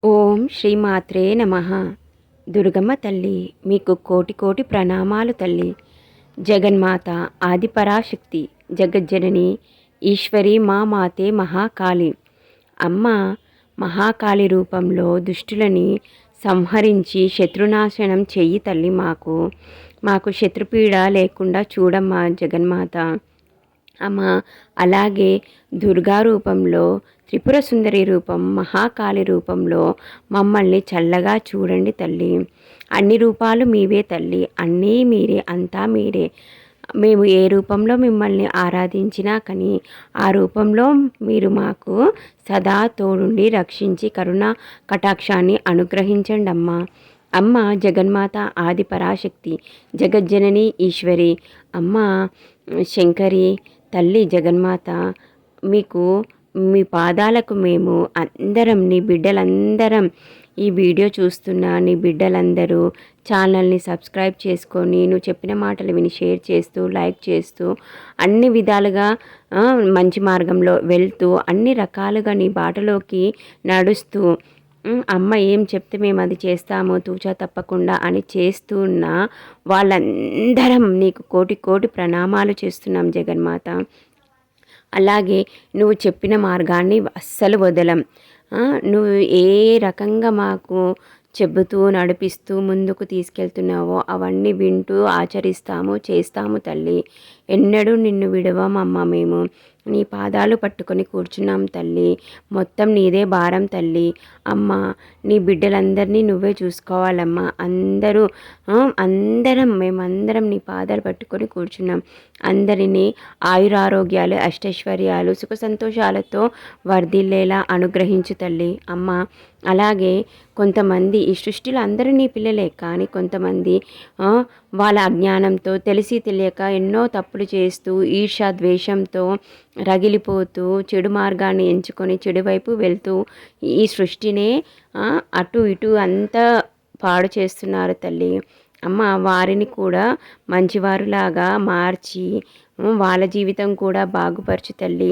ఓం శ్రీమాత్రే నమః. దుర్గమ్మ తల్లి మీకు కోటి కోటి ప్రణామాలు తల్లి. జగన్మాత ఆదిపరాశక్తి జగజ్జనని ఈశ్వరి మా మాతే మహాకాళి. అమ్మ మహాకాళి రూపంలో దుష్టులని సంహరించి శత్రునాశనం చెయ్యి తల్లి. మాకు శత్రుపీడ లేకుండా చూడమ్మా జగన్మాత. అమ్మ అలాగే దుర్గా రూపంలో, త్రిపుర సుందరి రూపం, మహాకాళి రూపంలో మమ్మల్ని చల్లగా చూడండి తల్లి. అన్ని రూపాలు మీవే తల్లి, అన్నీ మీరే, అంతా మీరే. మేము ఏ రూపంలో మిమ్మల్ని ఆరాధించినా కానీ ఆ రూపంలో మీరు మాకు సదా తోడుండి రక్షించి కరుణ కటాక్షాన్ని అనుగ్రహించండి అమ్మా. అమ్మ జగన్మాత ఆది పరాశక్తి జగజ్జనని ఈశ్వరి అమ్మ శంకరి తల్లి జగన్మాత, మీకు మీ పాదాలకు మేము అందరం, నీ బిడ్డలందరం, ఈ వీడియో చూస్తున్న నీ బిడ్డలందరూ ఛానల్ని సబ్స్క్రైబ్ చేసుకొని నువ్వు చెప్పిన మాటలు విని షేర్ చేస్తూ, లైక్ చేస్తూ, అన్ని విధాలుగా మంచి మార్గంలో వెళ్తూ, అన్ని రకాలుగా నీ బాటలోకి నడుస్తూ, అమ్మ ఏం చెప్తే మేము అది చేస్తాము తూచా తప్పకుండా అని చేస్తున్న వాళ్ళందరం నీకు కోటి కోటి ప్రణామాలు చేస్తున్నాం జగన్మాత. అలాగే నువ్వు చెప్పిన మార్గాన్ని అస్సలు వదలం. నువ్వు ఏ రకంగా మాకు చెబుతూ నడిపిస్తూ ముందుకు తీసుకెళ్తున్నావో అవన్నీ వింటూ ఆచరిస్తాము, చేస్తాము తల్లి. ఎన్నడూ నిన్ను విడవమమ్మ. మేము నీ పాదాలు పట్టుకొని కూర్చున్నాం తల్లి. మొత్తం నీదే భారం తల్లి. అమ్మ నీ బిడ్డలందరినీ నువ్వే చూసుకోవాలమ్మా. మేమందరం నీ పాదాలు పట్టుకొని కూర్చున్నాం. అందరినీ ఆయురారోగ్యాలు, అష్టైశ్వర్యాలు, సుఖ సంతోషాలతో వర్ధిల్లేలా అనుగ్రహించు తల్లి. అమ్మ అలాగే కొంతమంది, ఈ సృష్టిలో అందరూ నీ పిల్లలే, కానీ కొంతమంది వాళ్ళ అజ్ఞానంతో తెలిసి తెలియక ఎన్నో తప్పులు చేస్తూ ఈర్ష్య ద్వేషంతో రగిలిపోతూ చెడు మార్గాన్ని ఎంచుకొని చెడు వైపు వెళ్తూ ఈ సృష్టినే అటు ఇటు అంతా పాడు చేస్తున్నారు తల్లి. అమ్మ వారిని కూడా మంచివారులాగా మార్చి వాళ్ళ జీవితం కూడా బాగుపరచు తల్లి.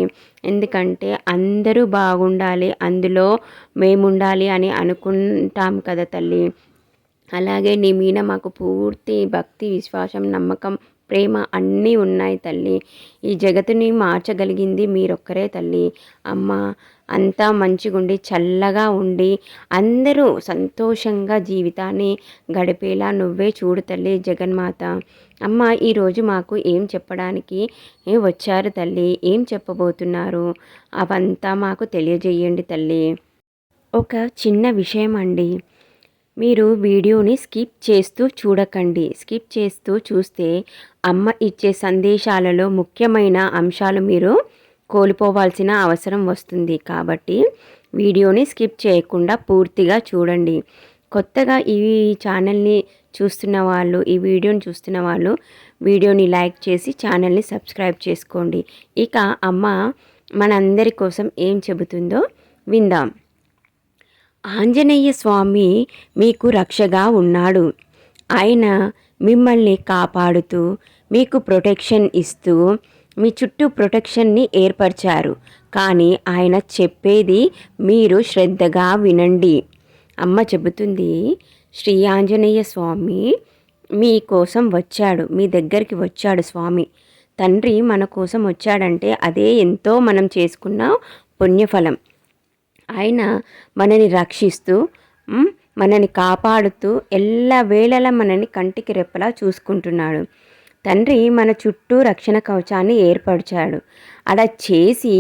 ఎందుకంటే అందరూ బాగుండాలి, అందులో మేముండాలి అని అనుకుంటాం కదా తల్లి. అలాగే నీ మీద మాకు పూర్తి భక్తి, విశ్వాసం, నమ్మకం, ప్రేమ అన్నీ ఉన్నాయి తల్లి. ఈ జగత్తుని మార్చగలిగింది మీరొక్కరే తల్లి. అమ్మ అంతా మంచిగుండి చల్లగా ఉండి అందరూ సంతోషంగా జీవితాన్ని గడిపేలా నువ్వే చూడు తల్లి జగన్మాత. అమ్మ ఈరోజు మాకు ఏం చెప్పడానికి వచ్చారు తల్లి, ఏం చెప్పబోతున్నారు అవంతా మాకు తెలియజేయండి తల్లి. ఒక చిన్న విషయం అండి, మీరు వీడియోని స్కిప్ చేస్తూ చూడకండి. స్కిప్ చేస్తూ చూస్తే అమ్మ ఇచ్చే సందేశాలలో ముఖ్యమైన అంశాలు మీరు కోల్పోవాల్సిన అవసరం వస్తుంది. కాబట్టి వీడియోని స్కిప్ చేయకుండా పూర్తిగా చూడండి. కొత్తగా ఈ ఛానల్ని చూస్తున్న వాళ్ళు, ఈ వీడియోని చూస్తున్న వాళ్ళు వీడియోని లైక్ చేసి ఛానల్ని సబ్స్క్రైబ్ చేసుకోండి. ఇక అమ్మ మనందరి కోసం ఏం చెబుతుందో విందాం. ఆంజనేయ స్వామి మీకు రక్షగా ఉన్నాడు. ఆయన మిమ్మల్ని కాపాడుతూ మీకు ప్రొటెక్షన్ ఇస్తూ మీ చుట్టూ ప్రొటెక్షన్ని ఏర్పరిచారు. కానీ ఆయన చెప్పేది మీరు శ్రద్ధగా వినండి. అమ్మ చెబుతుంది, శ్రీ ఆంజనేయ స్వామి మీకోసం వచ్చాడు, మీ దగ్గరికి వచ్చాడు స్వామి. తండ్రి మన కోసం వచ్చాడంటే అదే ఎంతో మనం చేసుకున్న పుణ్యఫలం. ఆయన మనని రక్షిస్తూ మనని కాపాడుతూ ఎల్లవేళలా మనని కంటికి రెప్పలా చూసుకుంటున్నాడు. తండ్రి మన చుట్టూ రక్షణ కవచాన్ని ఏర్పరిచాడు. అలా చేసి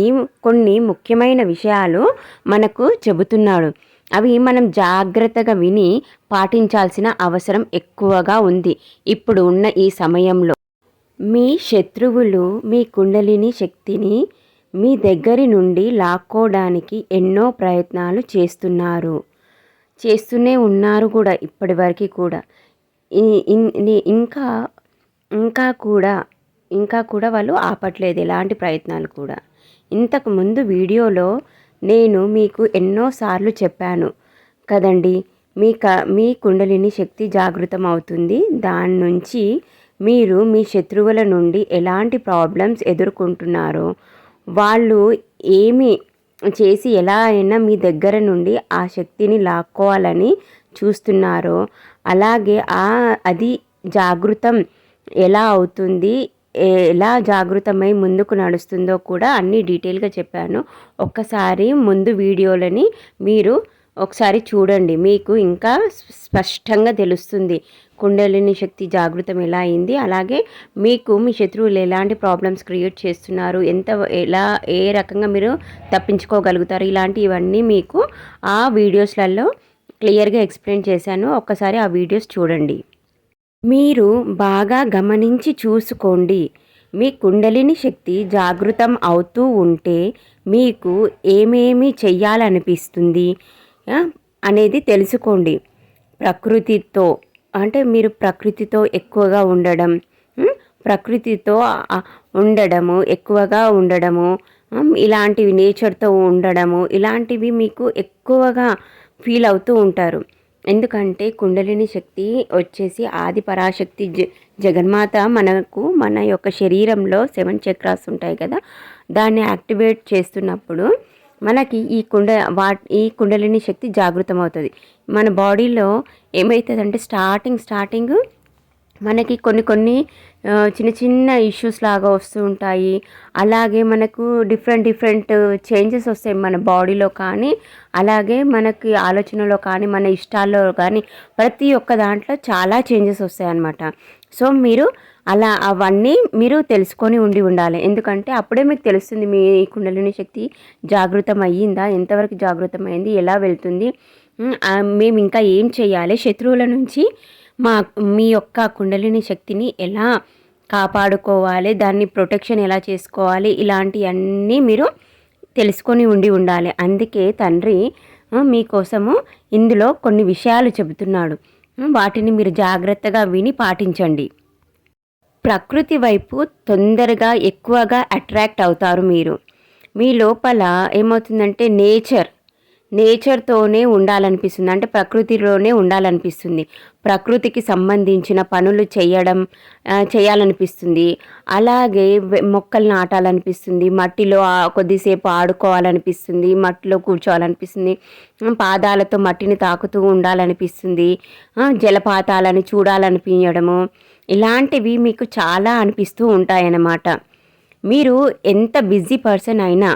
కొన్ని ముఖ్యమైన విషయాలు మనకు చెబుతున్నాడు. అవి మనం జాగ్రత్తగా విని పాటించాల్సిన అవసరం ఎక్కువగా ఉంది ఇప్పుడు ఉన్న ఈ సమయంలో. మీ శత్రువులు మీ కుండలిని శక్తిని మీ దగ్గరి నుండి లాక్కోవడానికి ఎన్నో ప్రయత్నాలు చేస్తూనే ఉన్నారు కూడా ఇప్పటివరకు కూడా. ఇంకా కూడా వాళ్ళు ఆపట్లేదు ఎలాంటి ప్రయత్నాలు కూడా. ఇంతకుముందు వీడియోలో నేను మీకు ఎన్నోసార్లు చెప్పాను కదండి, మీ కుండలిని శక్తి జాగృతం అవుతుంది. దాని నుంచి మీరు మీ శత్రువుల నుండి ఎలాంటి ప్రాబ్లమ్స్ ఎదుర్కొంటున్నారో, వాళ్ళు ఏమి చేసి ఎలా అయినా మీ దగ్గర నుండి ఆ శక్తిని లాక్కోవాలని చూస్తున్నారో, అలాగే అది జాగృతం ఎలా అవుతుంది, ఎలా జాగృతమై ముందుకు నడుస్తుందో కూడా అన్నీ డీటెయిల్గా చెప్పాను. ఒక్కసారి ముందు వీడియోలని మీరు ఒకసారి చూడండి, మీకు ఇంకా స్పష్టంగా తెలుస్తుంది కుండలిని శక్తి జాగృతం ఎలా అయింది, అలాగే మీకు మీ శత్రువులు ఎలాంటి ప్రాబ్లమ్స్ క్రియేట్ చేస్తున్నారు, ఎలా ఏ రకంగా మీరు తప్పించుకోగలుగుతారు, ఇలాంటివన్నీ మీకు ఆ వీడియోస్లలో క్లియర్గా ఎక్స్ప్లెయిన్ చేశాను. ఒక్కసారి ఆ వీడియోస్ చూడండి. మీరు బాగా గమనించి చూసుకోండి. మీ కుండలిని శక్తి జాగృతం అవుతూ ఉంటే మీకు ఏమేమి చెయ్యాలనిపిస్తుంది అనేది తెలుసుకోండి. ప్రకృతితో అంటే మీరు ప్రకృతితో ఎక్కువగా ఉండడం, ప్రకృతితో ఉండడము, ఎక్కువగా ఉండడము, ఇలాంటివి నేచర్తో ఉండడము, ఇలాంటివి మీకు ఎక్కువగా ఫీల్ అవుతూ ఉంటారు. ఎందుకంటే కుండలిని శక్తి వచ్చేసి ఆది పరాశక్తి జగన్మాత మనకు మన యొక్క శరీరంలో 7 చక్రాస్ ఉంటాయి కదా, దాన్ని యాక్టివేట్ చేస్తున్నప్పుడు మనకి ఈ కుండలిని శక్తి జాగృతం అవుతుంది. మన బాడీలో ఏమవుతుందంటే స్టార్టింగ్ మనకి కొన్ని చిన్న చిన్న ఇష్యూస్ లాగా వస్తూ ఉంటాయి. అలాగే మనకు డిఫరెంట్ చేంజెస్ వస్తాయి మన బాడీలో కానీ, అలాగే మనకి ఆలోచనలో కానీ, మన ఇష్టాల్లో కానీ, ప్రతి ఒక్క దాంట్లో చాలా చేంజెస్ వస్తాయి అన్నమాట. సో మీరు అవన్నీ మీరు తెలుసుకొని ఉండాలి. ఎందుకంటే అప్పుడే మీకు తెలుస్తుంది మీ కుండలిని శక్తి జాగృతం అయ్యిందా, ఎంతవరకు జాగృతం అయింది, ఎలా వెళ్తుంది, మేము ఇంకా ఏం చేయాలి, శత్రువుల నుంచి మీ యొక్క కుండలిని శక్తిని ఎలా కాపాడుకోవాలి, దాన్ని ప్రొటెక్షన్ ఎలా చేసుకోవాలి, ఇలాంటివన్నీ మీరు తెలుసుకొని ఉండాలి. అందుకే తండ్రి మీకోసము ఇందులో కొన్ని విషయాలు చెబుతున్నాడు. వాటిని మీరు జాగ్రత్తగా విని పాటించండి. ప్రకృతి వైపు తొందరగా ఎక్కువగా అట్రాక్ట్ అవుతారు మీరు. మీ లోపల ఏమవుతుందంటే నేచర్తోనే ఉండాలనిపిస్తుంది, అంటే ప్రకృతిలోనే ఉండాలనిపిస్తుంది. ప్రకృతికి సంబంధించిన పనులు చేయాలనిపిస్తుంది. అలాగే మొక్కలు నాటాలనిపిస్తుంది, మట్టిలో కొద్దిసేపు ఆడుకోవాలనిపిస్తుంది, మట్టిలో కూర్చోవాలనిపిస్తుంది, పాదాలతో మట్టిని తాకుతూ ఉండాలనిపిస్తుంది, జలపాతాలను చూడాలనిపించడము, ఇలాంటివి మీకు చాలా అనిపిస్తూ ఉంటాయన్నమాట. మీరు ఎంత బిజీ పర్సన్ అయినా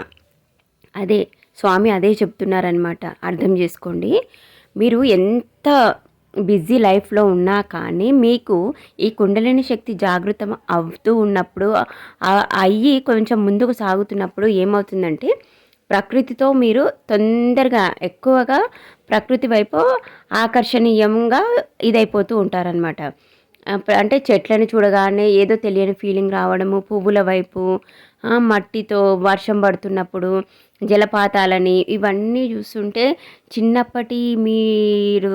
స్వామి అదే చెప్తున్నారనమాట, అర్థం చేసుకోండి. మీరు ఎంత బిజీ లైఫ్లో ఉన్నా కానీ మీకు ఈ కుండలిని శక్తి జాగృతం అవుతూ ఉన్నప్పుడు, అయ్యి కొంచెం ముందుకు సాగుతున్నప్పుడు ఏమవుతుందంటే ప్రకృతితో మీరు తొందరగా ఎక్కువగా ప్రకృతి వైపు ఆకర్షణీయంగా ఇదైపోతూ ఉంటారనమాట. అంటే చెట్లను చూడగానే ఏదో తెలియని ఫీలింగ్ రావడము, పువ్వుల వైపు, మట్టితో వర్షం పడుతున్నప్పుడు జలపాతాలని ఇవన్నీ చూస్తుంటే చిన్నప్పటి మీరు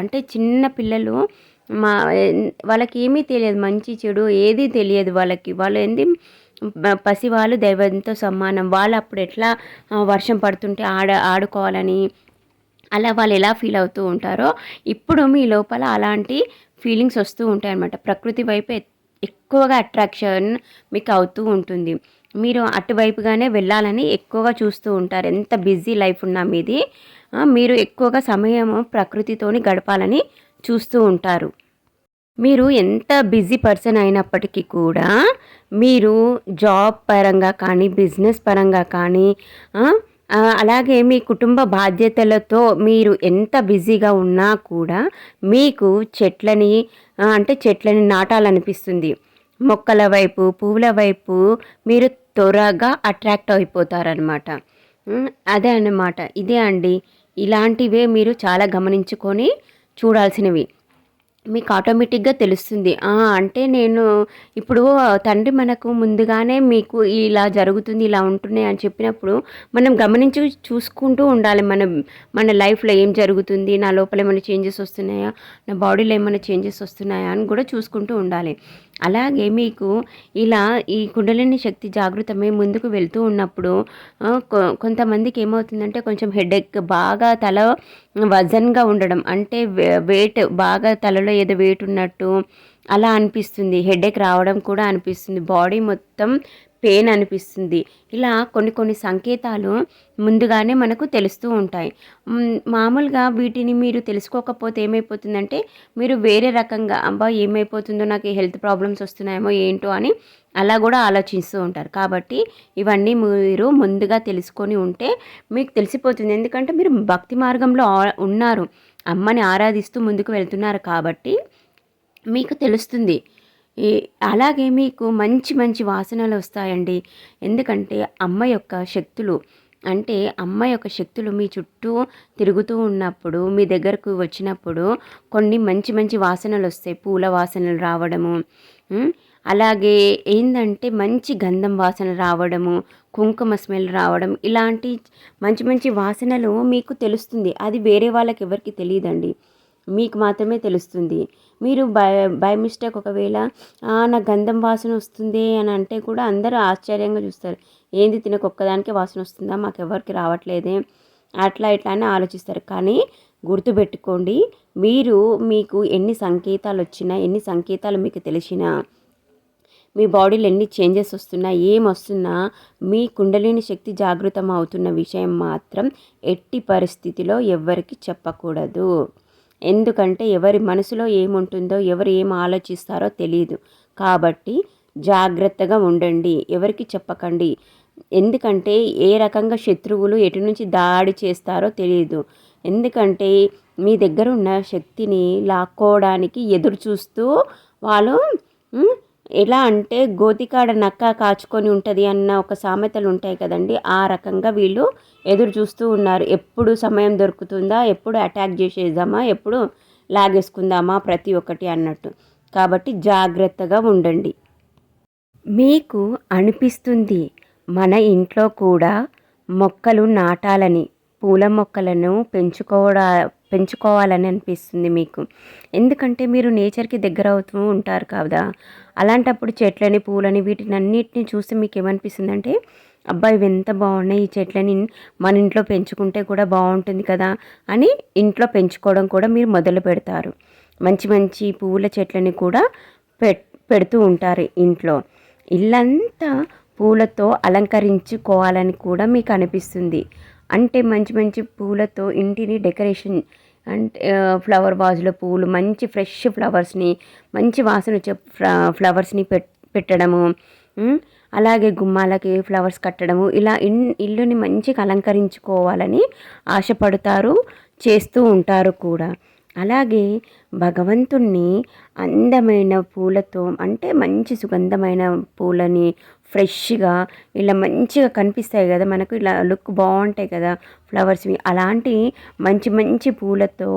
అంటే చిన్న పిల్లలు వాళ్ళకి ఏమీ తెలియదు, మంచి చెడు ఏదీ తెలియదు వాళ్ళు ఏంది పసివాళ్ళు దైవంతో సమానం. వాళ్ళు అప్పుడు ఎట్లా వర్షం పడుతుంటే ఆడుకోవాలని అలా వాళ్ళు ఎలా ఫీల్ అవుతూ ఉంటారో ఇప్పుడు మీ లోపల అలాంటి ఫీలింగ్స్ వస్తూ ఉంటాయి అన్నమాట. ప్రకృతి వైపు ఎక్కువగా అట్రాక్షన్ మీకు అవుతూ ఉంటుంది. మీరు అటువైపుగానే వెళ్ళాలని ఎక్కువగా చూస్తూ ఉంటారు. ఎంత బిజీ లైఫ్ ఉన్నా మీది, మీరు ఎక్కువగా సమయం ప్రకృతితోని గడపాలని చూస్తూ ఉంటారు. మీరు ఎంత బిజీ పర్సన్ అయినప్పటికీ కూడా మీరు జాబ్ పరంగా కానీ, బిజినెస్ పరంగా కానీ, అలాగే మీ కుటుంబ బాధ్యతలతో మీరు ఎంత బిజీగా ఉన్నా కూడా మీకు చెట్లని నాటాలనిపిస్తుంది. మొక్కల వైపు, పువ్వుల వైపు మీరు త్వరగా అట్రాక్ట్ అయిపోతారనమాట. అదే అన్నమాట, ఇదే అండి. ఇలాంటివే మీరు చాలా గమనించుకొని చూడాల్సినవి. మీకు ఆటోమేటిక్గా తెలుస్తుంది. అంటే నేను ఇప్పుడు తండ్రి మనకు ముందుగానే మీకు ఇలా జరుగుతుంది, ఇలా ఉంటున్నాయి అని చెప్పినప్పుడు మనం గమనించి చూసుకుంటూ ఉండాలి. మన లైఫ్లో ఏం జరుగుతుంది, నా లోపల ఏమైనా చేంజెస్ వస్తున్నాయా, నా బాడీలో ఏమైనా చేంజెస్ వస్తున్నాయా అని కూడా చూసుకుంటూ ఉండాలి. అలాగే మీకు ఇలా ఈ కుండలిని శక్తి జాగృతమై ముందుకు వెళ్తూ ఉన్నప్పుడు కొంతమందికి ఏమవుతుందంటే కొంచెం హెడేక్, బాగా తల వజన్గా ఉండడం, అంటే వెయిట్ బాగా తలలో ఏదో వెయిట్ ఉన్నట్టు అలా అనిపిస్తుంది. హెడేక్ రావడం కూడా అనిపిస్తుంది. బాడీ మొత్తం పెయిన్ అనిపిస్తుంది. ఇలా కొన్ని కొన్ని సంకేతాలు ముందుగానే మనకు తెలుస్తూ ఉంటాయి. మామూలుగా వీటిని మీరు తెలుసుకోకపోతే ఏమైపోతుందంటే మీరు వేరే రకంగా అబ్బా ఏమైపోతుందో నాకు హెల్త్ ప్రాబ్లమ్స్ వస్తున్నాయేమో ఏంటో అని అలా కూడా ఆలోచిస్తూ ఉంటారు. కాబట్టి ఇవన్నీ మీరు ముందుగా తెలుసుకొని ఉంటే మీకు తెలిసిపోతుంది. ఎందుకంటే మీరు భక్తి మార్గంలో ఉన్నారు. అమ్మని ఆరాధిస్తూ ముందుకు వెళ్తున్నారు కాబట్టి మీకు తెలుస్తుంది. ఈ అలాగే మీకు మంచి మంచి వాసనలు వస్తాయండి. ఎందుకంటే అమ్మ యొక్క శక్తులు అంటే అమ్మ యొక్క శక్తులు మీ చుట్టూ తిరుగుతూ ఉన్నప్పుడు మీ దగ్గరకు వచ్చినప్పుడు కొన్ని మంచి మంచి వాసనలు వస్తాయి. పూల వాసనలు రావడము, అలాగే ఏందంటే మంచి గంధం వాసన రావడము, కుంకుమ స్మెల్ రావడం, ఇలాంటి మంచి మంచి వాసనలు మీకు తెలుస్తుంది. అది వేరే వాళ్ళకి ఎవరికి తెలియదండి, మీకు మాత్రమే తెలుస్తుంది. మీరు బై మిస్టేక్ ఒకవేళ నాకు గంధం వాసన వస్తుంది అని అంటే కూడా అందరూ ఆశ్చర్యంగా చూస్తారు. ఏంది తినకు ఒక్కదానికే వాసన వస్తుందా, మాకెవరికి రావట్లేదే, అట్లా ఇట్లా అని ఆలోచిస్తారు. కానీ గుర్తుపెట్టుకోండి, మీకు ఎన్ని సంకేతాలు వచ్చినా, ఎన్ని సంకేతాలు మీకు తెలిసినా, మీ బాడీలో ఎన్ని చేంజెస్ వస్తున్నా, ఏమొస్తున్నా మీ కుండలిని శక్తి జాగృతం అవుతున్న విషయం మాత్రం ఎట్టి పరిస్థితిలో ఎవ్వరికి చెప్పకూడదు. ఎందుకంటే ఎవరి మనసులో ఏముంటుందో, ఎవరు ఏం ఆలోచిస్తారో తెలియదు. కాబట్టి జాగ్రత్తగా ఉండండి, ఎవరికి చెప్పకండి. ఎందుకంటే ఏ రకంగా శత్రువులు ఎటు నుంచి దాడి చేస్తారో తెలియదు. ఎందుకంటే మీ దగ్గర ఉన్న శక్తిని లాక్కోవడానికి ఎదురు చూస్తూ వాళ్ళు ఎలా అంటే గోతికాడ నక్క కాచుకొని ఉంటుంది అన్న ఒక సామెతలు ఉంటాయి కదండి, ఆ రకంగా వీళ్ళు ఎదురు చూస్తూ ఉన్నారు. ఎప్పుడు సమయం దొరుకుతుందా, ఎప్పుడు అటాక్ చేసేద్దామా, ఎప్పుడు లాగేసుకుందామా ప్రతి ఒక్కటి అన్నట్టు. కాబట్టి జాగ్రత్తగా ఉండండి. మీకు అనిపిస్తుంది మన ఇంట్లో కూడా మొక్కలు నాటాలని, పూల మొక్కలను పెంచుకోవాలని అనిపిస్తుంది మీకు. ఎందుకంటే మీరు నేచర్కి దగ్గర అవుతూ ఉంటారు కదా. అలాంటప్పుడు చెట్లని, పూలని, వీటిని అన్నిటిని చూసి మీకు ఏమనిపిస్తుందంటే అబ్బా ఇవి ఎంత బాగున్నాయి, ఈ చెట్లని మన ఇంట్లో పెంచుకుంటే కూడా బాగుంటుంది కదా అని ఇంట్లో పెంచుకోవడం కూడా మీరు మొదలు పెడతారు. మంచి మంచి పూల చెట్లని కూడా పెడుతూ ఉంటారు ఇంట్లో. ఇల్లంతా పూలతో అలంకరించుకోవాలని కూడా మీకు అనిపిస్తుంది. అంటే మంచి మంచి పూలతో ఇంటిని డెకరేషన్, అంటే ఫ్లవర్ వాజ్లో పూలు, మంచి ఫ్రెష్ ఫ్లవర్స్ని, మంచి వాసన వచ్చే ఫ్లవర్స్ని పెట్టడము, అలాగే గుమ్మాలకి ఫ్లవర్స్ కట్టడము, ఇలా ఇల్లుని మంచిగా అలంకరించుకోవాలని ఆశపడతారు, చేస్తూ ఉంటారు కూడా. అలాగే భగవంతుణ్ణి అందమైన పూలతో, అంటే మంచి సుగంధమైన పూలని ఫ్రెష్గా ఇలా మంచిగా కనిపిస్తాయి కదా మనకు, ఇలా లుక్ బాగుంటాయి కదా ఫ్లవర్స్వి, అలాంటి మంచి మంచి పూలతో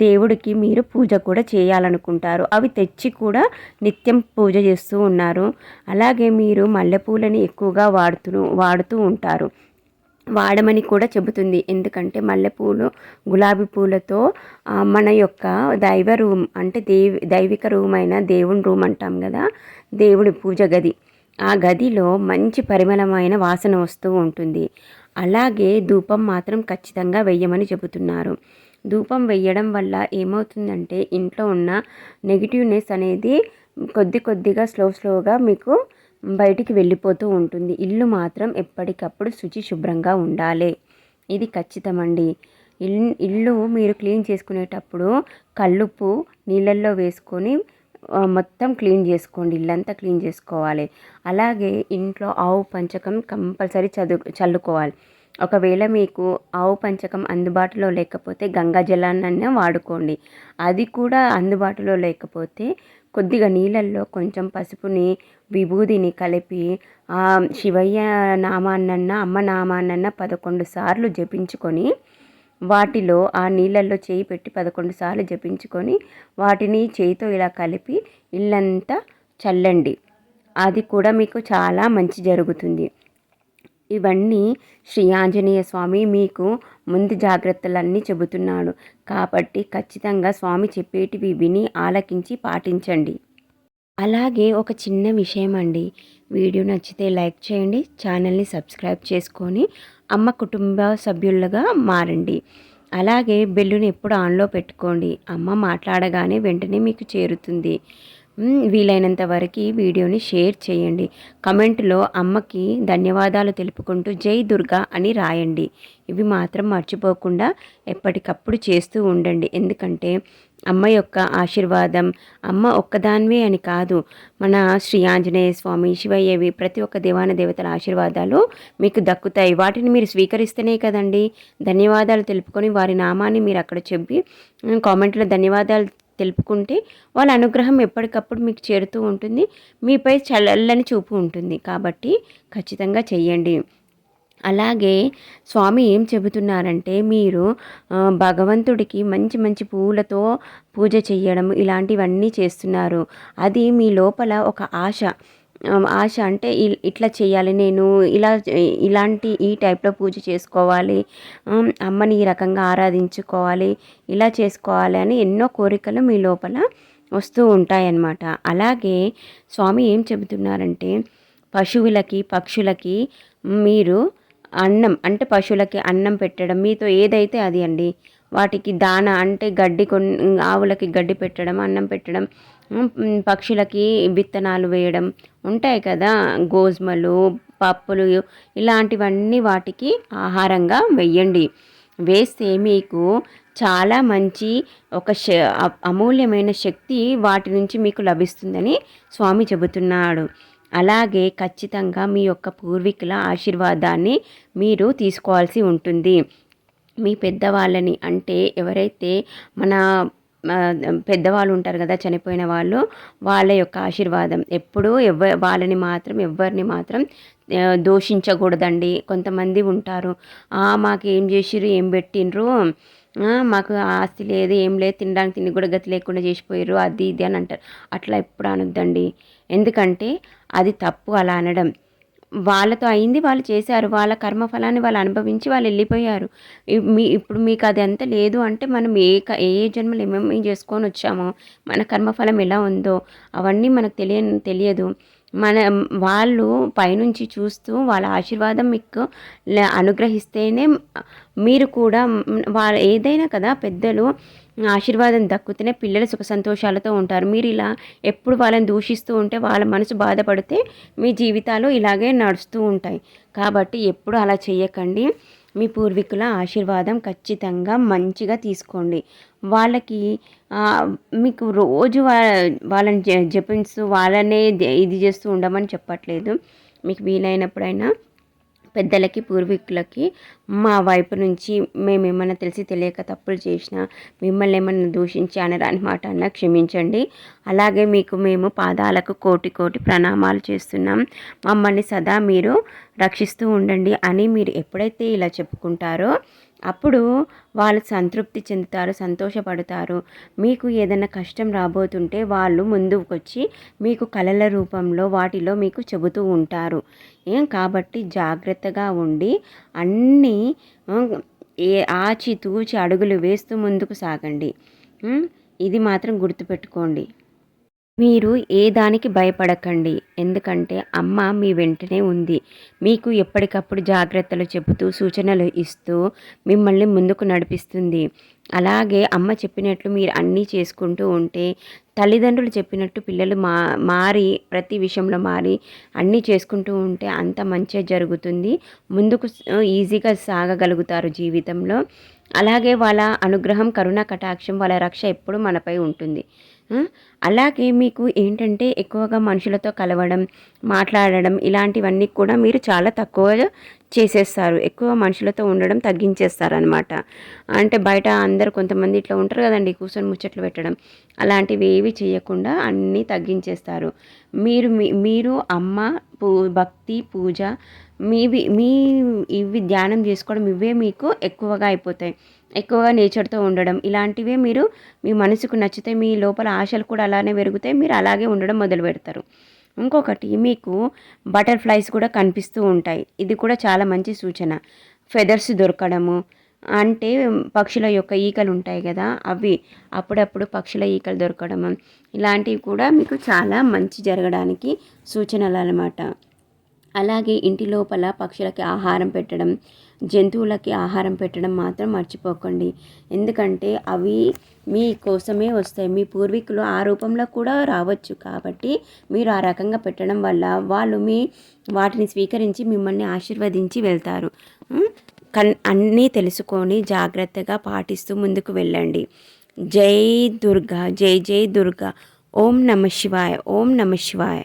దేవుడికి మీరు పూజ కూడా చేయాలనుకుంటారు. అవి తెచ్చి కూడా నిత్యం పూజ చేస్తూ ఉన్నారు. అలాగే మీరు మల్లెపూలని ఎక్కువగా వాడుతూ ఉంటారు. వాడమని కూడా చెబుతుంది. ఎందుకంటే మల్లెపూలు, గులాబీ పూలతో మన యొక్క దైవ రూమ్, అంటే దైవిక రూమ్ అయిన దేవుని రూమ్ అంటాం కదా, దేవుడి పూజ గది, ఆ గదిలో మంచి పరిమళమైన వాసన వస్తూ ఉంటుంది. అలాగే ధూపం మాత్రం ఖచ్చితంగా వెయ్యమని చెబుతున్నారు. ధూపం వెయ్యడం వల్ల ఏమవుతుందంటే ఇంట్లో ఉన్న నెగిటివ్నెస్ అనేది కొద్దిగా స్లోగా మీకు బయటికి వెళ్ళిపోతూ ఉంటుంది. ఇల్లు మాత్రం ఎప్పటికప్పుడు శుభ్రంగా ఉండాలి, ఇది ఖచ్చితమండి. ఇల్లు మీరు క్లీన్ చేసుకునేటప్పుడు కల్లుప్పు నీళ్ళల్లో వేసుకొని మొత్తం క్లీన్ చేసుకోండి, ఇల్లంతా క్లీన్ చేసుకోవాలి. అలాగే ఇంట్లో ఆవు పంచకం కంపల్సరీ చల్లుకోవాలి. ఒకవేళ మీకు ఆవు పంచకం అందుబాటులో లేకపోతే గంగా జలాన్ని వాడుకోండి. అది కూడా అందుబాటులో లేకపోతే కొద్దిగా నీళ్ళల్లో కొంచెం పసుపుని, విభూదిని కలిపి శివయ్య నామాన్నన్నా, అమ్మ నామాన్నన్నా 11 సార్లు జపించుకొని, వాటిలో ఆ నీళ్ళల్లో చేయి పెట్టి 11 సార్లు జపించుకొని వాటిని చేయితో ఇలా కలిపి ఇల్లంతా చల్లండి. అది కూడా మీకు చాలా మంచి జరుగుతుంది. ఇవన్నీ శ్రీ ఆంజనేయ స్వామి మీకు ముందు జాగ్రత్తలన్నీ చెబుతున్నాడు. కాబట్టి ఖచ్చితంగా స్వామి చెప్పేటివి విని ఆలకించి పాటించండి. అలాగే ఒక చిన్న విషయం అండి, వీడియో నచ్చితే లైక్ చేయండి, ఛానల్ని సబ్స్క్రైబ్ చేసుకొని అమ్మ కుటుంబ సభ్యులుగా మారండి. అలాగే బెల్లుని ఎప్పుడు ఆన్లో పెట్టుకోండి, అమ్మ మాట్లాడగానే వెంటనే మీకు చేరుతుంది. వీలైనంత వరకు వీడియోని షేర్ చేయండి. కమెంట్లో అమ్మకి ధన్యవాదాలు తెలుపుకుంటూ జై దుర్గా అని రాయండి. ఇవి మాత్రం మర్చిపోకుండా ఎప్పటికప్పుడు చేస్తూ ఉండండి. ఎందుకంటే అమ్మ యొక్క ఆశీర్వాదం, అమ్మ ఒక్కదానివే అని కాదు, మన శ్రీ ఆంజనేయ స్వామి, శివయ్యవి, ప్రతి ఒక్క దేవాన దేవతల ఆశీర్వాదాలు మీకు దక్కుతాయి. వాటిని మీరు స్వీకరిస్తేనే కదండి ధన్యవాదాలు తెలుపుకొని వారి నామాన్ని మీరు అక్కడ చెప్పి కామెంట్లో ధన్యవాదాలు తెలుపుకుంటే వాళ్ళ అనుగ్రహం ఎప్పటికప్పుడు మీకు చేరుతూ ఉంటుంది. మీపై చల్లని చూపు ఉంటుంది. కాబట్టి ఖచ్చితంగా చెయ్యండి. అలాగే స్వామి ఏం చెబుతున్నారంటే మీరు భగవంతుడికి మంచి మంచి పూలతో పూజ చెయ్యడం ఇలాంటివన్నీ చేస్తున్నారు. అది మీ లోపల ఒక ఆశ. ఆశ అంటే ఇట్లా చేయాలి, నేను ఇలాంటి ఈ టైప్లో పూజ చేసుకోవాలి, అమ్మని ఈ రకంగా ఆరాధించుకోవాలి, ఇలా చేసుకోవాలి అని ఎన్నో కోరికలు మీ లోపల వస్తూ ఉంటాయన్నమాట. అలాగే స్వామి ఏం చెబుతున్నారంటే పశువులకి, పక్షులకి మీరు అన్నం అంటే పశువులకి అన్నం పెట్టడం, మీతో ఏదైతే అది అండి, వాటికి దాన అంటే గడ్డి ఆవులకి గడ్డి పెట్టడం, అన్నం పెట్టడం, పక్షులకి విత్తనాలు వేయడం ఉంటాయి కదా, గోధుమలు, పప్పులు, ఇలాంటివన్నీ వాటికి ఆహారంగా వెయ్యండి. వేస్తే మీకు చాలా మంచి ఒక అమూల్యమైన శక్తి వాటి నుంచి మీకు లభిస్తుందని స్వామి చెబుతున్నాడు. అలాగే ఖచ్చితంగా మీ యొక్క పూర్వీకుల ఆశీర్వాదాన్ని మీరు తీసుకోవాల్సి ఉంటుంది. మీ పెద్దవాళ్ళని అంటే ఎవరైతే మన పెద్దవాళ్ళు ఉంటారు కదా, చనిపోయిన వాళ్ళు, వాళ్ళ యొక్క ఆశీర్వాదం ఎప్పుడూ వాళ్ళని మాత్రం ఎవరిని మాత్రం దూషించకూడదండి. కొంతమంది ఉంటారు, మాకు ఏం చేసిర్రు, ఏం పెట్టిండ్రు, మాకు ఆస్తి లేదు, ఏం లేదు, తినడానికి తిండి కూడా గతి లేకుండా చేసిపోయారు, అది ఇది అని అంటారు. అట్లా ఎప్పుడు అనొద్దండి. ఎందుకంటే అది తప్పు అలా అనడం. వాళ్ళతో అయింది వాళ్ళు చేశారు, వాళ్ళ కర్మఫలాన్ని వాళ్ళు అనుభవించి వాళ్ళు వెళ్ళిపోయారు. ఇప్పుడు మీకు అది అంత లేదు అంటే మనం ఏ జన్మలు ఏమేమి చేసుకొని వచ్చామో, మన కర్మఫలం ఎలా ఉందో అవన్నీ మనకు తెలియదు. వాళ్ళు పైనుంచి చూస్తూ వాళ్ళ ఆశీర్వాదం మీకు అనుగ్రహిస్తేనే మీరు కూడా వాళ్ళ ఏదైనా కదా, పెద్దలు ఆశీర్వాదం దక్కుతేనే పిల్లలు సుఖ సంతోషాలతో ఉంటారు. మీరు ఇలా ఎప్పుడు వాళ్ళని దూషిస్తూ ఉంటే వాళ్ళ మనసు బాధపడితే మీ జీవితాలు ఇలాగే నడుస్తూ ఉంటాయి. కాబట్టి ఎప్పుడు అలా చేయకండి. మీ పూర్వీకుల ఆశీర్వాదం ఖచ్చితంగా మంచిగా తీసుకోండి. వాళ్ళకి మీకు రోజు వాళ్ళని జపిస్తూ వాళ్ళనే ఇది చేస్తూ ఉండమని చెప్పట్లేదు. మీకు వీలైనప్పుడైనా పెద్దలకి, పూర్వీకులకి మా వైపు నుంచి మేమేమన్నా తెలిసి తెలియక తప్పులు చేసినా, మిమ్మల్ని ఏమన్నా దూషించి అనరాని మాట అన్నా క్షమించండి. అలాగే మీకు మేము పాదాలకు కోటి కోటి ప్రణామాలు చేస్తున్నాం, మమ్మల్ని సదా మీరు రక్షిస్తూ ఉండండి అని మీరు ఎప్పుడైతే ఇలా చెప్పుకుంటారో అప్పుడు వాళ్ళు సంతృప్తి చెందుతారు, సంతోషపడతారు. మీకు ఏదైనా కష్టం రాబోతుంటే వాళ్ళు ముందుకొచ్చి మీకు కళల రూపంలో వాటిలో మీకు చెబుతూ ఉంటారు. కాబట్టి జాగ్రత్తగా ఉండి అన్నీ ఆచితూచి అడుగులు వేస్తూ ముందుకు సాగండి. ఇది మాత్రం గుర్తుపెట్టుకోండి. మీరు ఏ దానికి భయపడకండి. ఎందుకంటే అమ్మ మీ వెంటనే ఉంది. మీకు ఎప్పటికప్పుడు జాగ్రత్తలు చెబుతూ సూచనలు ఇస్తూ మిమ్మల్ని ముందుకు నడిపిస్తుంది. అలాగే అమ్మ చెప్పినట్లు మీరు అన్నీ చేసుకుంటూ ఉంటే, తల్లిదండ్రులు చెప్పినట్టు పిల్లలు మారి ప్రతి విషయంలో మారి అన్నీ చేసుకుంటూ ఉంటే అంత మంచిగా జరుగుతుంది. ముందుకు ఈజీగా సాగగలుగుతారు జీవితంలో. అలాగే వాళ్ళ అనుగ్రహం, కరుణ కటాక్షం, వాళ్ళ రక్ష ఎప్పుడు మనపై ఉంటుంది. అలాగే మీకు ఏంటంటే ఎక్కువగా మనుషులతో కలవడం, మాట్లాడడం ఇలాంటివన్నీ కూడా మీరు చాలా తక్కువ చేసేస్తారు. ఎక్కువ మనుషులతో ఉండడం తగ్గించేస్తారనమాట. అంటే బయట అందరు కొంతమంది ఇట్లా ఉంటారు కదండి, కూర్చొని ముచ్చట్లు పెట్టడం, అలాంటివి ఏవి చేయకుండా అన్నీ తగ్గించేస్తారు. మీరు అమ్మ, భక్తి, పూజ, మీ ఇవి ధ్యానం చేసుకోవడం ఇవే మీకు ఎక్కువగా అయిపోతాయి. ఎక్కువగా నేచర్తో ఉండడం ఇలాంటివే మీరు మీ మనసుకు నచ్చితే మీ లోపల ఆశలు కూడా అలానే పెరుగుతాయి. మీరు అలాగే ఉండడం మొదలు పెడతారు. ఇంకొకటి మీకు బటర్ఫ్లైస్ కూడా కనిపిస్తూ ఉంటాయి. ఇది కూడా చాలా మంచి సూచన. ఫెదర్స్ దొరకడము అంటే పక్షుల యొక్క ఈకలు ఉంటాయి కదా, అవి అప్పుడప్పుడు పక్షుల ఈకలు దొరకడము ఇలాంటివి కూడా మీకు చాలా మంచి జరగడానికి సూచనలు అన్నమాట. అలాగే ఇంటి లోపల పక్షులకి ఆహారం పెట్టడం, జంతువులకి ఆహారం పెట్టడం మాత్రం మర్చిపోకండి. ఎందుకంటే అవి మీ కోసమే వస్తాయి. మీ పూర్వీకులు ఆ రూపంలో కూడా రావచ్చు. కాబట్టి మీరు ఆ రకంగా పెట్టడం వల్ల వాళ్ళు వాటిని స్వీకరించి మిమ్మల్ని ఆశీర్వదించి వెళ్తారు. అన్నీ తెలుసుకొని జాగ్రత్తగా పాటిస్తూ ముందుకు వెళ్ళండి. జై దుర్గా, జై జై దుర్గా. ఓం నమ శివాయ, ఓం నమ శివాయ.